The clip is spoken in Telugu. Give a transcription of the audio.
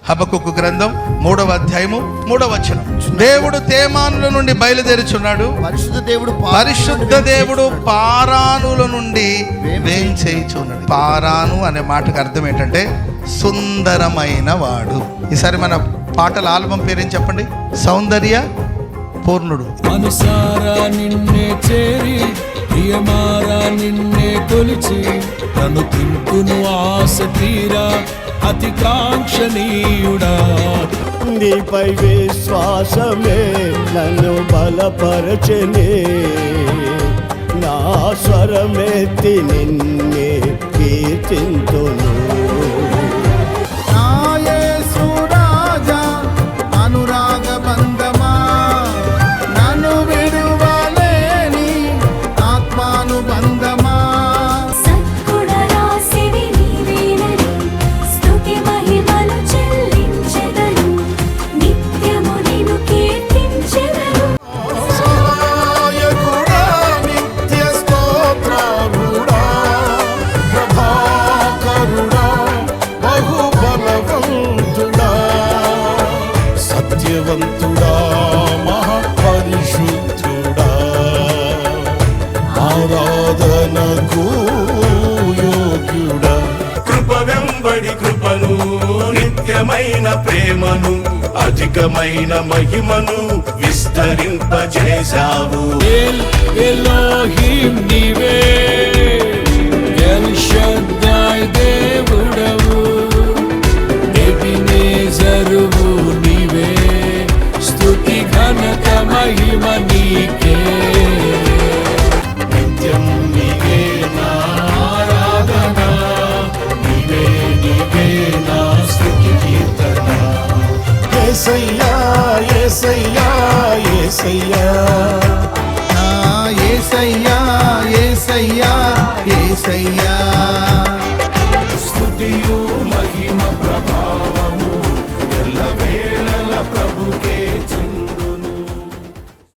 హబక్కుకు గ్రంథం 3వ అధ్యాయము 3వ వచనం. దేవుడు తేమానుల నుండి బయలుదేరుచున్నాడు, పరిశుద్ధ దేవుడు పారానుల నుండి వేంచేయుచున్నాడు. పారాను అనే మాటకు అర్థం ఏంటంటే సుందరమైన వాడు. ఈసారి మన పాటల ఆల్బం పేరేం చెప్పండి? సౌందర్య పూర్ణుడు. మనసారా నిన్నే చేరి ప్రియమారా నిన్నే కొలిచి నన్ను తింటును ఆశ తీరా అతి కాంక్షణీయుడా. నీపై విశ్వాసమే నన్ను బలపరచనే, నా స్వరమెత్తి నిన్నే కీర్తింతును. సత్యవంతుడా మహాపరిశుద్ధుడా, ఆరాధనకు యోగ్యుడా. కృప వెంబడి కృపను, నిత్యమైన ప్రేమను, అధికమైన మహిమను విస్తరింపజేశావు. ఎలోహిం నీవే, ఎల్ షద్దాయ్ దేవుడవు, ఎబినేజరువు నీవే, స్తుతి ఘనత మహిమ నీకే. నిత్యం నీకే నా ఆరాధన, నీవే నీకే నా స్తుతి కీర్తన. యేసయ్యా యేసయ్యా యేసయ్యా, యేసయ్యా యేసయ్యా యేసయ్యా.